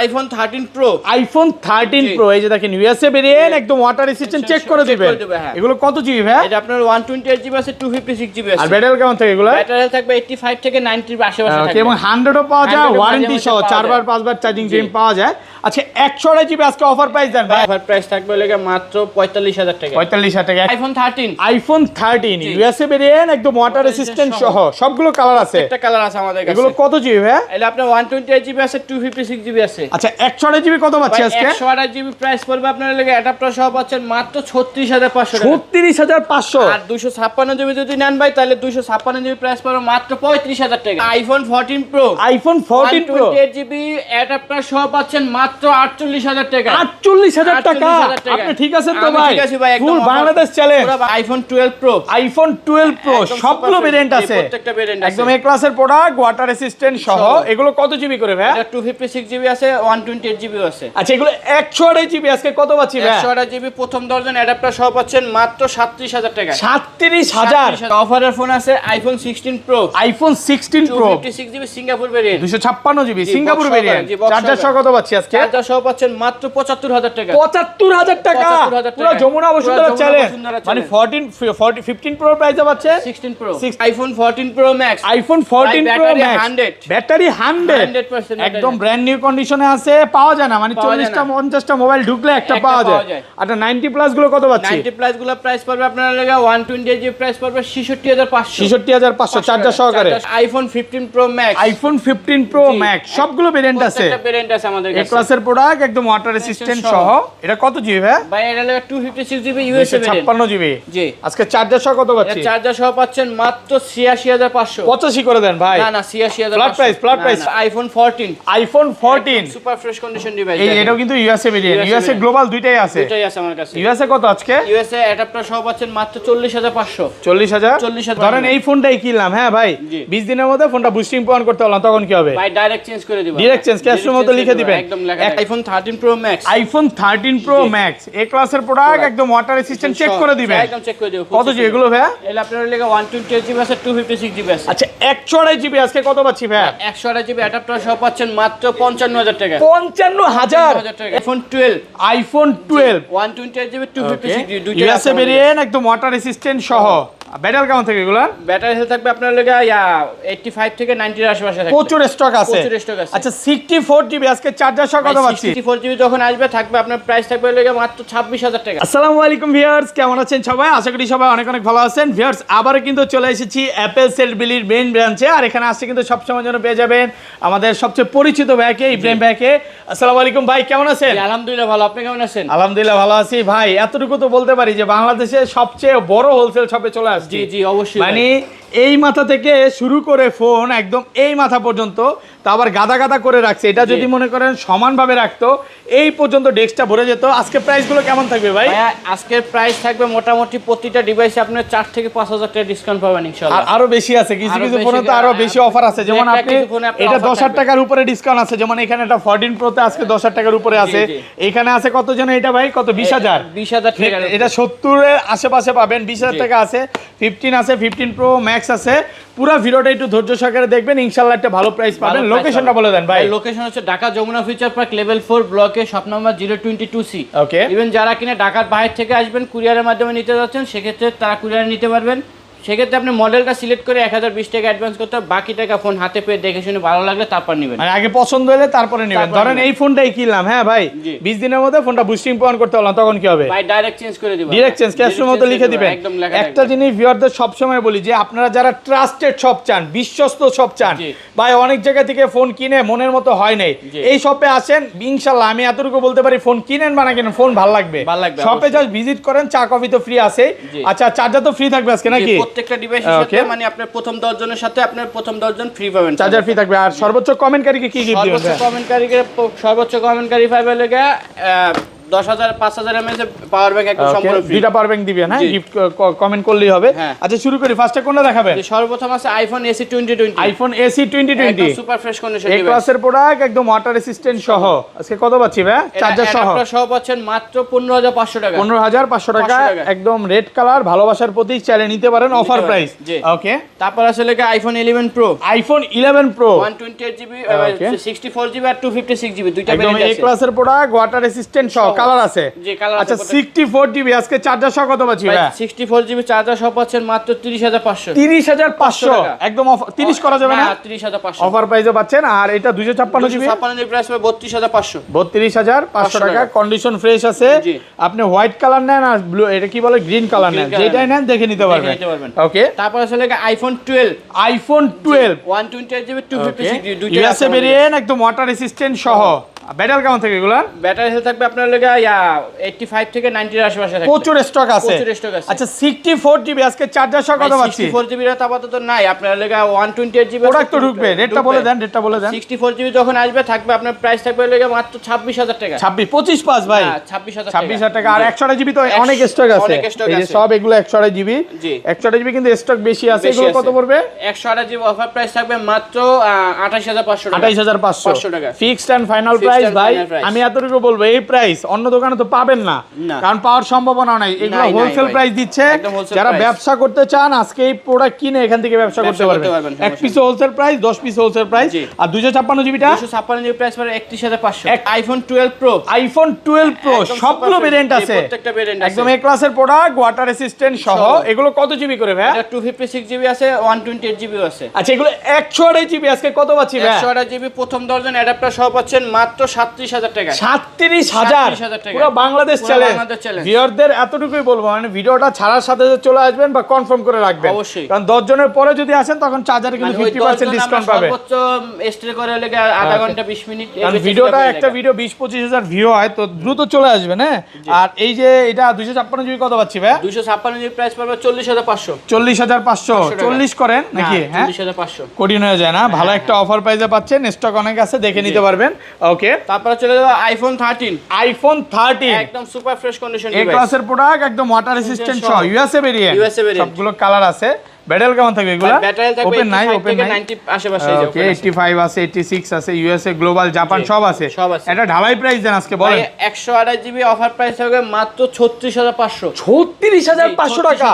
IPhone 13 pro. IPhone 13 pro এই যে দেখেন ইউএসএ ভেরিয়েন্ট, একদম ওয়াটার রেসিস্ট্যান্ট, চেক করে দিবেন। এগুলো কত জিবি ভাই? এটা আপনার 128 জিবি আছে, 256 জিবি আছে। আর ব্যাটারি কেমন থাকে এগুলো? ব্যাটারি থাকবে 85 থেকে 90 এর আশেপাশে থাকবে। এবং 100 ও পাওয়া যায়, ওয়ারেন্টি সহ 4 বার 5 বার চার্জিং টাইম পাওয়া যায়। আচ্ছা 128 জিবি আজকে অফার প্রাইস দেন ভাই? অফার প্রাইস থাকবে লাগে মাত্র 45000 টাকা। 45000 টাকা। আইফোন 13, আইফোন 13 ইউএসএ ভেরিয়েন্ট, একদম ওয়াটার রেসিস্ট্যান্ট সহ, সবগুলো কালার আছে। একটা কালার আছে আমাদের কাছে। এগুলো কত জিবি ভাই? এটা আপনার 128 জিবি আছে, 256 জিবি আছে। আচ্ছা 128 জিবি কত পাচ্ছি আজকে? 128 জিবি প্রাইস পড়বে আপনার লাগে অ্যাডাপ্টার সহ পাচ্ছেন মাত্র 36500 টাকা। 36500। আর 256 জিবি যদি নেন ভাই তাহলে 256 জিবি প্রাইস পড়বে মাত্র 35000 টাকা। IPhone 14 pro, iPhone 14 pro 128 GB adapter সহ পাচ্ছেন মাত্র 48000 টাকা। 48000 টাকা। আপনি ঠিক আছেন তো ভাই? ঠিক আছে ভাই, একদম full Bangladesh challenge. IPhone 12 pro, iPhone 12 pro সবগুলো ভেরিয়েন্ট আছে, প্রত্যেকটা ভেরিয়েন্ট আছে, একদম এ ক্লাসের প্রোডাক্ট, ওয়াটার রেসিস্ট্যান্ট সহ। এগুলো কত জিবি করে ভাই? এটা 256 জিবি আছে, 128 জিবি আছে। আচ্ছা এগুলো 128 জিবি আজকে কত পাচ্ছি ভাই? 128 জিবি প্রথম দর্জন অ্যাডাপ্টার সহ পাচ্ছেন মাত্র 37000 টাকা। 37000। অফারের ফোন আছে iPhone 16 pro, iPhone 16 pro 256 GB Singapore variant, 256 GB Singapore variant. Charger সহ কত পাচ্ছি আজকে? চার্জার সহ পাচ্ছেন মাত্র 75000 টাকা। 75000 টাকা। পুরো যমুনা বসুন্ধরা চ্যালেঞ্জ। মানে 15 প্রো প্রাইসে পাচ্ছে 16 pro. IPhone 14 pro max, iPhone 14 pro max battery 100 একদম ব্র্যান্ড নিউ কন্ডিশনে আছে, পাওয়া যায় না মানে 40টা 50টা মোবাইল ঢুকলে একটা পাওয়া যায়। আচ্ছা 90 প্লাস গুলো কত পাচ্ছি? 90 প্লাস গুলো প্রাইস পড়বে আপনার লাগা 128 জিবি প্রাইস পড়বে 66500। 66500 চার্জার সহকারে। IPhone 15 pro max, iPhone 15 pro max সবগুলো ভেরিয়েন্ট আছে, প্রত্যেকটা ভেরিয়েন্ট আছে আমাদের কাছে। এ ক্লাসের প্রোডাক্ট, একদম ওয়াটার রেসিস্ট্যান্ট সহ। এটা কত জিবি ভাই? ভাই এটা লাগা 256 জিবি ইউএসএ ভেরিয়েন্ট, 56 জিবি। জি আজকে চার্জার সহ কত পাচ্ছি? চার্জার সহ পাচ্ছেন মাত্র 86500। 85 করে দেন ভাই। না 86500 flat price. IPhone 14, iPhone 14 super fresh condition device. এটাও কিন্তু ইউএসএ ভেরিয়েন্ট, ইউএসএ গ্লোবাল দুইটাই আছে। দুইটাই আছে আমার কাছে। ইউএসএ কত আজকে? ইউএসএ অ্যাডাপ্টার সহ পাচ্ছেন মাত্র 40500। 40000। ধরেন এই ফোনটাই কিনলাম, হ্যাঁ ভাই 20 দিনের মধ্যে ফোনটা বুস্টিং পয়েন্ট করতে পারলাম, তখন কি হবে ভাই? ডাইরেক্ট চেঞ্জ করে দিব, ডাইরেক্ট চেঞ্জ, ক্যাশের মতো লিখে দিবেন। একদম লেখা। IPhone 13 pro max, iPhone 13 pro max A ক্লাসের প্রোডাক্ট, একদম ওয়াটার রেসিস্ট্যান্ট, চেক করে দিবেন, একদম চেক করে দিব। কত জি এগুলো ভাই? এলা আপনার লাগা 128 জিবি আছে, 256 জিবি আছে। আচ্ছা 128 জিবি আজকে কত পাচ্ছি ভাই? 128 জিবি অ্যাডাপ্টার সহ পাচ্ছেন মাত্র 55000 টাকা। 55000 টাকা। আইফন 12, আইফোন 12 128 জিবি 256 জিবি দুইটা ইউএসএ ভেরিয়েন্ট, একদম ওয়াটার রেসিস্ট্যান্ট সহ। ব্যাটারি কেমন থাকে এগুলো? ব্যাটারি হেলথ থাকবে আপনার লাগা 85 থেকে 90 এর আশেপাশে থাকবে। প্রচুর স্টক আছে। আচ্ছা 64 জিবি আজকে চার্জার সহ কত পাচ্ছি? 64 জিবি যখন আসবে থাকবে আপনার প্রাইস থাকবে লাগা মাত্র 26000 টাকা। আসসালামু আলাইকুম ভিউয়ার্স, কেমন আছেন সবাই? আশা করি সবাই অনেক অনেক ভালো আছেন। ভিউয়ার্স আবারও কিন্তু চলে এসেছি অ্যাপেল সেলবিলির মেইন ব্রাঞ্চে, আর এখানে আসছে কিন্তু সবসময় জন্য পেয়ে যাবেন আমাদের সবচেয়ে পরিচিত ভাইকে, ইব্রাহিম ভাইকে। আসসালামু আলাইকুম ভাই, কেমন আছেন? আলহামদুলিল্লাহ ভালো, আপনি কেমন আছেন? আলহামদুলিল্লাহ ভালো আছি ভাই। এতটুকু তো বলতে পারি যে বাংলাদেশের সবচেয়ে বড় হোলসেল শপে চলে আসছি। জি জি অবশ্যই। মানে এই মাথা থেকে শুরু করে ফোন একদম এই মাথা পর্যন্ত, তা আবার গাদা গাদা করে রাখছে। এটা যদি মনে করেন সমানভাবে রাখতো এই পর্যন্ত ডেস্কটা ভরে যেত। আজকে প্রাইসগুলো কেমন থাকবে ভাই? আজকের প্রাইস থাকবে মোটামুটি প্রতিটা ডিভাইসে আপনার 4 থেকে 5000 টাকা ডিসকাউন্ট পাবেন ইনশাআল্লাহ। আর আরো বেশি আছে, কিছু কিছু ফোনে তো আরো বেশি অফার আছে। যেমন আপনি এটা 10000 টাকার উপরে ডিসকাউন্ট আছে, যেমন এখানে এটা 14 প্রোতে আজকে 10000 টাকার উপরে আছে। এখানে আছে কত যেন এটা ভাই, কত 20000 টাকা। এটা 70 এর আশেপাশে পাবেন, 20000 টাকা আছে। 15 আছে, 15 প্রো ম্যাক্স আছে। পুরো ভিডিওটা একটু ধৈর্য সহকারে দেখবেন, ইনশাআল্লাহ একটা ভালো প্রাইস পাবেন। লোকেশনটা বলে দেন ভাই। লোকেশন হচ্ছে Dhaka Jamuna future park level 4 ব্লকে শপ নাম্বার 022C। ওকে। ইভেন যারা কিনা ঢাকার বাইরে থেকে আসবেন কুরিয়ারের মাধ্যমে নিতে যাচ্ছেন, সেক্ষেত্রে তারা কুরিয়ারে নিতে পারবেন। সেক্ষেত্রে আপনি মডেলটা সিলেক্ট করে 1020 টাকা অ্যাডভান্স করতে হবে, বাকি টাকা ফোন হাতে পেয়ে দেখে শুনে ভালো লাগলে তারপর নেবেন। মানে আগে পছন্দ হলে তারপরে নেবেন। ধরেন এই ফোনটাই কিনলাম, হ্যাঁ ভাই 20 দিনের মধ্যে ফোনটা বুস্টিং পয়েন্ট করতে পারলাম, তখন কি হবে? ভাই ডাইরেক্ট চেঞ্জ করে দিব, ডাইরেক্ট চেঞ্জ, ক্যাশের মতো লিখে দিবেন। একটা জিনিস ভিউয়ারদের সব সময় বলি যে আপনারা যারা ট্রাস্টেড শপ চান, বিশ্বস্ত শপ চান, ভাই অনেক জায়গা থেকে ফোন কিনে মনের মতো হয় নাই, এই শপে আসেন ইনশাআল্লাহ। আমি এতটুকু বলতে পারি, ফোন কিনেন বা না কিনেন ফোন ভালো লাগবে। শপে জাস্ট ভিজিট করেন, চা কফি তো ফ্রি আছে। আচ্ছা চার্জার তো ফ্রি থাকবে আজকে নাকি? প্রত্যেকটা ডিভাইসের সাথে মানে আপনার প্রথম 10 জনের সাথে আপনার প্রথম 10 জন ফ্রি পাবেন, চার্জার ফ্রি থাকবে। আর সর্বোচ্চ কমেন্টকারীকে কি গিফট দিবেন? সর্বোচ্চ কমেন্টকারী পাবে লাগা 10,000 5,000 mAh পাওয়ার ব্যাংক একদম সম্পূর্ণ ফ্রি। দুইটা পাওয়ার ব্যাংক দিবেন, হ্যাঁ, গিফট কমেন্ট করলেই হবে। আচ্ছা শুরু করি, ফার্স্টে কোনটা দেখাবেন? সর্বপ্রথম আছে আইফোন এসি 2020। আইফোন এসি 2020 একদম সুপার ফ্রেশ কন্ডিশন এই ক্লাসের প্রোডাক্ট, একদম ওয়াটার রেসিস্ট্যান্ট সহ। আজকে কত পাচ্ছি ভাই? চার্জার সহ সহ পাচ্ছেন মাত্র 15,500 টাকা। 15,500 টাকা, একদম রেড কালার, ভালোবাসার প্রতীক, চাইলে নিতে পারেন, অফার প্রাইস। ওকে, তারপর আছে লেগে iPhone 11 pro. IPhone 11 pro 128GB 64GB আর 256GB দুইটা একদম ভেরিয়েন্ট এই আছে। ক্লাসের প্রোডাক্ট, ওয়াটার রেসিস্ট্যান্ট সহ, কালার আছে। জি কালার আছে। আচ্ছা 64GB আজকে চার্জার সহ কত পাচ্ছি ভাই? 64GB চার্জার সহ পাচ্ছেন মাত্র 30,500। 30,500 একদম অফার। 30 করা যাবে না? 30,500 অফার প্রাইসে পাচ্ছেন। আর এটা 256GB 256GB প্রাইস হবে 32,500। 32,500 টাকা, কন্ডিশন ফ্রেশ আছে। আপনি হোয়াইট কালার নেন আর ব্লু, এটা কি বলে, গ্রিন কালার নেন, যেটাই নেন দেখে নিতে পারবেন। ওকে, তারপর আছে লেগে আইফোন 12। আইফোন 12 128GB 256GB দুইটা ইউএসএ ভেরিয়েন্ট, একদম ওয়াটার রেসিস্ট্যান্ট সহ। ব্যাটারি কেমন থাকে এগুলা? ব্যাটারি হেলথ থাকবে আপনার লেগে 85 থেকে 90 এর আশেপাশে থাকবে। প্রচুর স্টক আছে। আচ্ছা 64GB আজকে চার্জার সহ কত পাচ্ছি? 64GB এর আপাতত নাই, আপনার লেগে 128GB প্রোডাক্ট তো ঢুকবে। রেটটা বলে দেন, রেটটা বলে দেন। 64GB যখন আসবে থাকবে আপনার প্রাইস থাকবে লেগে মাত্র 26,000 টাকা। 25 পাস ভাই, 26,000 টাকা। আর 128GB তো অনেক স্টক আছে, এই যে সব এগুলো 128GB। 128GB কিন্তু স্টক বেশি আছে। এগুলো কত পড়বে? 128GB অফার প্রাইস থাকবে মাত্র 28,500 টাকা। 28,500 টাকা ফিক্সড এন্ড ফাইনাল প্রাইস ভাই। আমি এতটুকু বলবো, এই প্রাইস অন্য দোকানে তো পাবেন না, কারণ পাওয়ার সম্ভাবনা নাই। এগুলো হোলসেল প্রাইস দিচ্ছে। যারা ব্যবসা করতে চান আজকে এই প্রোডাক্ট কিনে এখান থেকে ব্যবসা করতে পারবেন। এক piece wholesale price, 10 piece wholesale price. আর 256GB টা 256GB প্রাইস পড়ে 31,500। IPhone 12 pro. আইফোন 12 প্রো সবগুলো ভেরিয়েন্ট আছে, প্রত্যেকটা ভেরিয়েন্ট আছে, একদম এই ক্লাসের প্রোডাক্ট, ওয়াটার রেসিস্ট্যান্ট সহ। এগুলো কত জিবি করে ভাই? এটা 256GB আছে, 128GB আছে। আচ্ছা এগুলো 128GB আজকে কত পাচ্ছি ভাই? 128GB প্রথম দর্জন অ্যাডাপ্টার সহ পাচ্ছেন মাত্র 37,000 টাকা। 37,000 পুরো বাংলাদেশ চ্যালেঞ্জ। ভিউয়ারদের এতটুকুই বলবো, মানে ভিডিওটা ছাড়ার সাথে সাথে চলে আসবেন বা কনফার্ম করে রাখবেন, অবশ্যই। কারণ 10 জনের পরে যদি আসেন তখন চার্জারে কিন্তু 50% ডিসকাউন্ট পাবে। সর্বোচ্চ এক্সট্রা করে লাগে আধা ঘন্টা 20 মিনিট। কারণ ভিডিওটা একটা ভিডিও 20-25 ভিউ হয়, তো দ্রুত চলে আসবেন। হ্যাঁ, আর এই যে এটা 256GB কত পাচ্ছি ভাই? 256GB প্রাইস পড়বে 40,500। 40,500 40 করেন নাকি? হ্যাঁ 40,500 কোডিং হয়ে যায় না? ভালো একটা অফার প্রাইসে পাচ্ছেন, স্টক অনেক আছে, দেখে নিতে পারবেন। ওকে, তারপরে চলে যাবে আইফোন 13। আইফোন 13 একদম সুপার ফ্রেশ কন্ডিশন এই ক্লাসের প্রোডাক্ট, একদম ওয়াটার রেসিস্ট্যান্ট সহ, ইউএসএ ভেরিয়েন্ট, সবগুলো কালার আছে। ব্যাটারি কেমন থাকবে এগুলা? ব্যাটারি থাকবে ওপেন নাই, ওপেন নাই, 90 আশেপাশে। ওকে 85 আছে, 86 আছে, ইউএসএ, গ্লোবাল, জাপান সব আছে। এটা ঢালাই প্রাইস দেন আজকে বলেন। 128GB অফার প্রাইস হবে মাত্র 36,500। 36,500 টাকা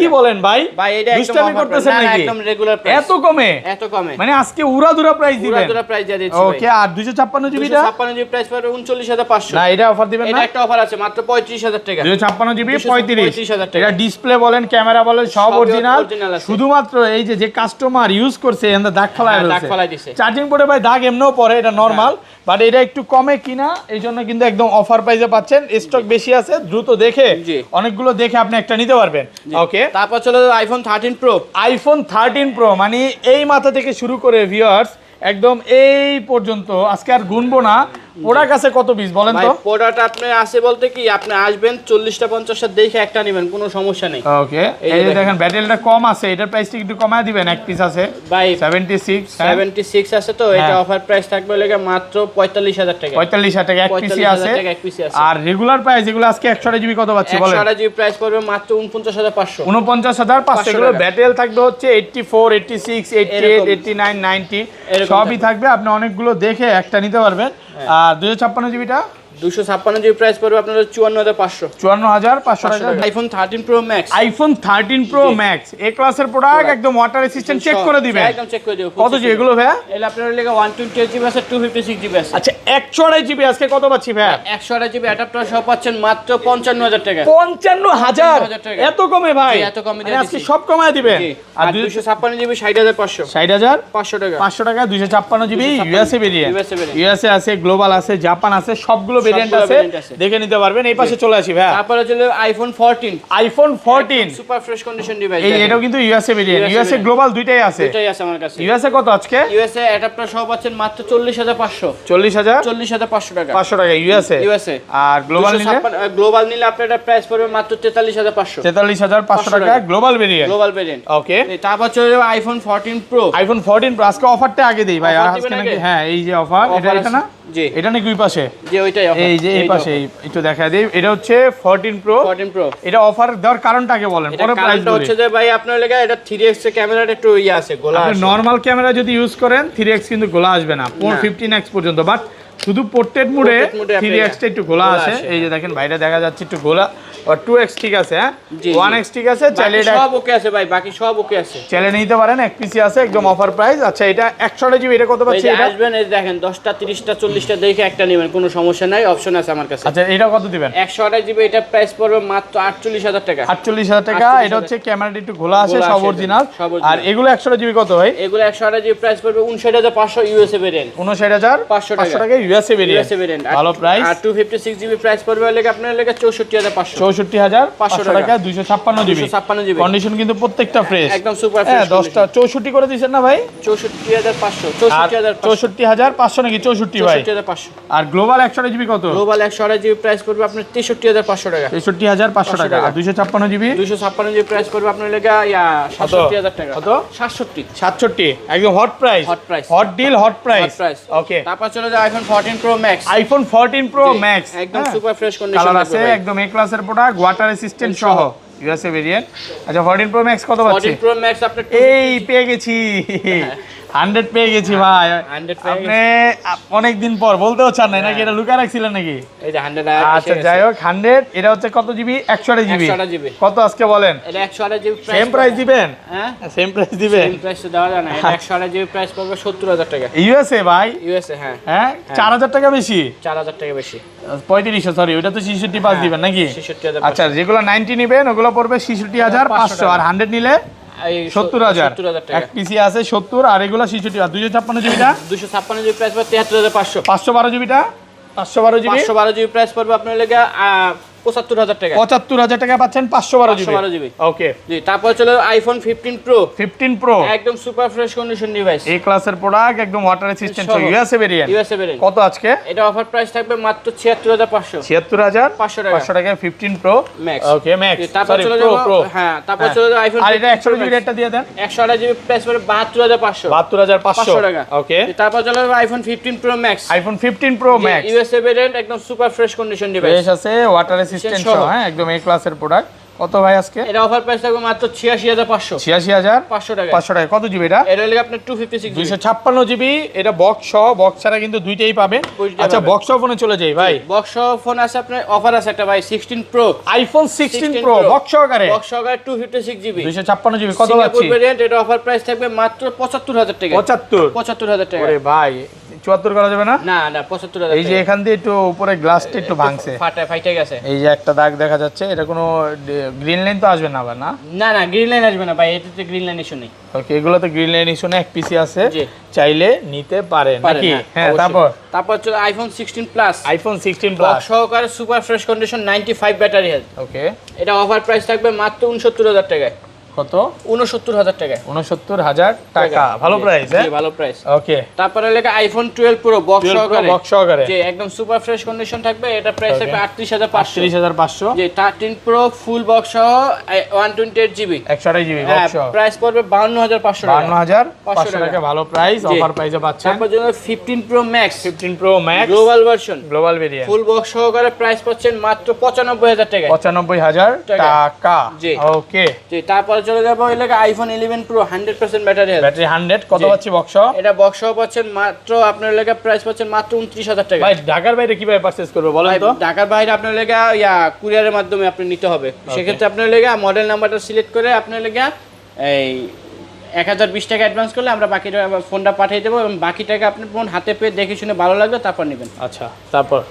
কি বলেন ভাই? ভাই এটা একদম দুষ্টামি করতেছেন নাকি? একদম রেগুলার প্রাইস। এত কমে? এত কমে মানে আজকে উড়াধুরা প্রাইস দিবেন? উড়াধুরা প্রাইস দিয়ে দিচ্ছি। ওকে, আর 256GB টা? 256GB প্রাইস পড়বে 39,500। না এটা অফার দিবেন না? এটা একটা অফার আছে মাত্র 35,000 টাকা। 256GB 35,000 টাকা। এটা ডিসপ্লে বলেন, ক্যামেরা বলেন, সব অরিজিনাল। শুধুমাত্র এই যে কাস্টমার ইউজ করছে এন্ড দাগ ফেলায় দিছে। চার্জিং পোর্টে ভাই দাগ এমনও পড়ে, এটা নরমাল, বাট এটা একটু কমে কিনা, এই জন্য কিন্তু একদম অফার প্রাইসে পাচ্ছেন। স্টক বেশি আছে, দ্রুত দেখে অনেকগুলো দেখে আপনি একটা নিতে পারবেন। ওকে, তারপর চলে যাবে আইফোন 13 প্রো। আইফোন 13 প্রো মানে এই মাথা থেকে শুরু করে ভিউয়ার্স একদম এই পর্যন্ত আজকে আর গুনবো না। প্রোডাক্ট আছে কত পিস বলেন তো? প্রোডাক্ট আপনি আছে বলতে কি, আপনি আসবেন 40টা 50টা দেখে একটা নেবেন, কোনো সমস্যা নেই। ওকে, এই যে দেখেন ব্যাটারিটা কম আছে, এটার প্রাইসটা একটু কমায় দিবেন। এক পিস আছে ভাই 76 আছে, তো এটা অফার প্রাইস থাকবে লাগে মাত্র 45,000 টাকা। 45,000 টাকা এক পিসি আছে। আর রেগুলার প্রাইস এগুলো আজকে 128GB কত পাচ্ছি বলেন? 128GB প্রাইস পড়বে মাত্র 49,500। 49,500। এগুলো ব্যাটারি থাকবে হচ্ছে 84, 86, 88, 89, 90 সবই থাকবে। আপনি অনেকগুলো দেখে একটা নিতে পারবেন। আর 256GB টা 256GB প্রাইস পড়বে আপনার 54,500। 54,500 টাকা। IPhone 13 pro max. IPhone 13 pro max এই ক্লাসের প্রোডাক্ট, একদম ওয়াটার রেসিস্ট্যান্ট, চেক করে দিবেন। একদম চেক করে দেব। কত জি এগুলো ভাই? এগুলো আপনার লেগে 128GB আছে, 256GB আছে। আচ্ছা 128GB আজকে কত পাচ্ছি ভাই? 128GB অ্যাডাপ্টার সহ পাচ্ছেন মাত্র 55,000 টাকা। 55,000 এত কমে ভাই? এত কমে দিয়ে আজকে সব কমায় দিবেন। আর 256GB 60,500। 60,500 টাকা। 500 টাকা 256GB ইউএসএ ভেরিয়েন্ট। ইউএসএ আছে, গ্লোবাল আছে, জাপান আছে, সবগুলো ভেরিয়েন্ট আছে, দেখে নিতে পারবেন। এই পাশে চলে আসি ভাই। তারপরে চলে iPhone 14। IPhone 14 super fresh condition device. এটাও কিন্তু ইউএসএ ভেরিয়েন্ট, ইউএসএ গ্লোবাল দুইটাই আছে। দুইটাই আছে আমার কাছে। ইউএসএ কত আজকে? ইউএসএ অ্যাডাপ্টার সহ পাচ্ছেন মাত্র 40,500। 40,500 টাকা। 500 টাকা ইউএসএ। আর গ্লোবাল নিলে? গ্লোবাল নিলে আপনার এটা প্রাইস পড়বে মাত্র 43,500। 43,500 টাকা গ্লোবাল ভেরিয়েন্ট। ওকে, তারপর চলে যাবে আইফোন 14 প্রো। আইফোন 14 প্রো আজকে অফারটা আগে দেই ভাই। আজকে নাকি হ্যাঁ এই যে অফার, এটা না? জি, এটা নাকি ওই পাশে? জি ওইটাই এই যে এই পাশে একটু দেখায় দিই, এটা হচ্ছে 14 প্রো। এটা অফার দেওয়ার কারণটাকে বলেন, পরে প্রাইস বলি। হচ্ছে যে ভাই আপনার লাগা এটা 3x এর ক্যামেরাটা একটু আছে, গোলা আছে। নরমাল ক্যামেরা যদি ইউজ করেন 3x কিন্তু গোলা আসবে না, 15x পর্যন্ত। বাট শুধু পোর্ট্রেট মোডে 3x টা একটু গোলা আছে। এই যে দেখেন বাইরে দেখা যাচ্ছে একটু গোলা। আর 2x ঠিক আছে, হ্যাঁ 1x ঠিক আছে, চাইলে এটা সব ওকে আছে ভাই, বাকি সব ওকে আছে, চাইলে নিতে পারেন। এক পিসি আছে একদম অফার প্রাইস। আচ্ছা এটা 128 জিবি, এটা কত পাচ্ছি? এটা আসবেন এই দেখেন 10টা 30টা 40টা দেখে একটা নেবেন, কোনো সমস্যা নাই, অপশন আছে আমার কাছে। আচ্ছা এটা কত দিবেন? 128 জিবি, এটা প্রাইস পড়বে মাত্র 48000 টাকা। 48000 টাকা। এটা হচ্ছে ক্যামেরাটা একটু গোলা আছে, সব অরিজিনাল। আর এগুলো 128 জিবি কত ভাই? এগুলো 128 জিবি প্রাইস পড়বে 59500 ইউএসএ ভেরিয়েন্ট, 59500 টাকা ইউএসএ ভেরিয়েন্ট, ভালো প্রাইস। আর 256 জিবি প্রাইস পড়বে লাগে আপনার লাগে 64500, 64500 টাকা 256 জিবি। কন্ডিশন কিন্তু প্রত্যেকটা ফ্রেশ, একদম সুপার ফ্রেশ। 10টা 64 করে দিবেন না ভাই? 64500, 64500 নাকি 64 ভাই? 64500। আর গ্লোবাল 128 জিবি কত? গ্লোবাল 128 জিবি প্রাইস পড়বে আপনার 63500 টাকা, 63500 টাকা। আর 256 জিবি 256 জিবি প্রাইস পড়বে আপনার লাগা 67000 টাকা। কত? 67 একদম hot price, hot deal, hot price. Okay, তারপর চলে যায় iPhone 14 pro max. IPhone 14 pro max একদম সুপার ফ্রেশ কন্ডিশন কালার আছে, একদম এ ক্লাসের প্রোডাক্ট, ওয়াটার রেসিস্ট্যান্ট সহ ইউএসএ ভেরিয়েন্ট। আচ্ছা 14 প্রো ম্যাক্স কত পাচ্ছি? 14 প্রো ম্যাক্স আপনি এই পেয়ে গেছি, 100 পেয়ে গেছি ভাই। 100 পেয়ে আপনি অনেক দিন পর বলতেও চান নাই নাকি? এটা লুকায় রাখছিলেন নাকি? এই যে 100। আচ্ছা যাই হোক 100, এটা হচ্ছে কত জিবি? 128 জিবি। কত আজকে বলেন? এটা 128 জিবি প্রাইস। সেম প্রাইস দিবেন? হ্যাঁ সেম প্রাইস দিবেন। সেম প্রাইস তো দেওয়া যায় না। এটা 128 জিবি প্রাইস পড়বে 70000 টাকা ইউএসএ ভাই। ইউএসএ, হ্যাঁ হ্যাঁ 4000 টাকা বেশি, 4000 টাকা বেশি। 3500, সরি ওটা তো 665 দিবেন নাকি? 66500। আচ্ছা যেগুলো 90 নেবেন ওগুলো পড়বে 66500, আর 100 নিলে 70000 টাকা। এক পিসি আছে 70, আর এগুলো 66। আর 256 জিবিটা 256 জিবি প্রাইস পড়বে 73500। 512 জিবিটা 512 জিবি 512 জিবি প্রাইস পড়বে আপনার লাগা 75000 টাকা। 75000 টাকা পাচ্ছেন 512 জিবি। ওকে, জি তারপর চলে আইফোন 15 প্রো। 15 প্রো একদম সুপার ফ্রেশ কন্ডিশন ডিভাইস, এই ক্লাসের প্রোডাক্ট, একদম ওয়াটার রেসিস্ট্যান্ট সহ ইউএসএ ভেরিয়েন্ট। কত আজকে? এটা অফার প্রাইস থাকবে মাত্র 76500, 76500 টাকা 15 প্রো ম্যাক্স। ওকে ম্যাক্স, তারপর সরি চলে প্রো যাব, হ্যাঁ তারপর চলে যাব আইফোন। আর এটা 128 জিবি রেটটা দিয়ে দেন। 128 জিবি প্রাইস পড়বে 72500, 72500 টাকা। ওকে, তারপর চলে যাব iPhone 15 pro max. IPhone 15 pro max USA variant, একদম সুপার ফ্রেশ কন্ডিশন ডিভাইস, বেশ আছে, ওয়াটার রেসিস্ট্যান্ট সহ, হ্যাঁ একদম এই ক্লাসের প্রোডাক্ট। কত ভাই আজকে? এটা অফার প্রাইস থাকবে মাত্র 86500, 86500 টাকা। 500 টাকা। কত জিবি এটা? এটা হলো আপনার 256 জিবি। 256 জিবি। এটা বক্স সহ, বক্স ছাড়া কিন্তু দুইটাই পাবেন। আচ্ছা বক্স সহ ফোনে চলে যাই ভাই। বক্স সহ ফোন আছে আপনার, অফার আছে একটা ভাই 16 প্রো, আইফোন 16 প্রো বক্স সহকারে, 256 জিবি, 256 জিবি। কত সিঙ্গাপুর পাচ্ছি? ভেরিয়েন্ট। এটা অফার প্রাইস থাকবে মাত্র 75000 টাকা। 75000 টাকা। ওরে ভাই 74 করা যাবে না? না 75000 এই যে এখান দিয়ে একটু উপরে গ্লাসটা একটু ভাঙছে, ফাটে গেছে। এই যে একটা দাগ দেখা যাচ্ছে, এটা কোনো গ্রিন লাইন তো আসবে না আবার? না না গ্রিন লাইন আসবে না ভাই, এটাতে গ্রিন লাইন ইস্যু নেই। ওকে, এগুলোতে গ্রিন লাইন ইস্যু নেই, এক পিসি আছে, জি। চাইলে নিতে পারেন নাকি? হ্যাঁ তারপর চলে আইফোন 16 প্লাস। আইফোন 16 প্লাস সহকারে super fresh condition 95 battery health. Okay, এটা অফার প্রাইস থাকবে মাত্র 69000 টাকায়। কত? 69000 টাকা। 69000 টাকা, ভালো প্রাইস। হ্যাঁ ভালো প্রাইস। ওকে, তারপরে লেখা আইফোন 12 প্রো বক্স সহকারে, জি একদম সুপার ফ্রেশ কন্ডিশন থাকবে। এটা প্রাইস থাকবে 38500। জি 13 প্রো ফুল বক্স সহ 128 জিবি, 128 জিবি বক্স সহ, প্রাইস পড়বে 52500 টাকা। 52500 টাকা, ভালো প্রাইস, অফার প্রাইসে পাচ্ছেন। তারপর জন্য 15 pro max, 15 pro max global version, global variant, full box সহকারে প্রাইস পাচ্ছেন মাত্র 95000 টাকা। 95000 টাকা। জি ওকে, জি তারপর চলে যাব এই লেখা iPhone 11 pro 100% battery health, battery 100। কত পাচ্ছি বক্স? এটা বক্স সহ পাচ্ছেন মাত্র আপনার লেখা প্রাইস পাচ্ছেন মাত্র 29000 টাকা। ভাই ঢাকার বাইরে কিভাবে পারচেজ করব বলেন তো? ঢাকার বাইরে আপনার লেখা কুরিয়ারের মাধ্যমে আপনি নিতে হবে। সেক্ষেত্রে আপনার লেখা মডেল নাম্বারটা সিলেক্ট করে আপনার লেখা এই 1020 টাকা অ্যাডভান্স করলে আমরা বাকি ফোনটা পাঠিয়ে দেবো, এবং বাকি টাকা আপনি ফোন হাতে পেয়ে দেখে শুনে ভালো লাগবে তারপর নেবেন। আচ্ছা তারপর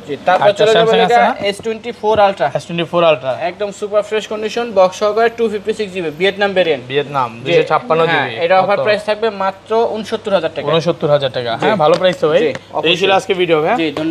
জি তারপর চলে যাবে লেখা S24 আলট্রা। S24 আলট্রা একদম সুপার ফ্রেশ কন্ডিশন বক্স সহকারে 256 GB Vietnam variant, Vietnam 256 GB. এটা অফার প্রাইস থাকবে মাত্র 69000 টাকা। 69000 টাকা, হ্যাঁ ভালো প্রাইস তো ভাই। এই ছিল আজকে ভিডিও। হ্যাঁ জি।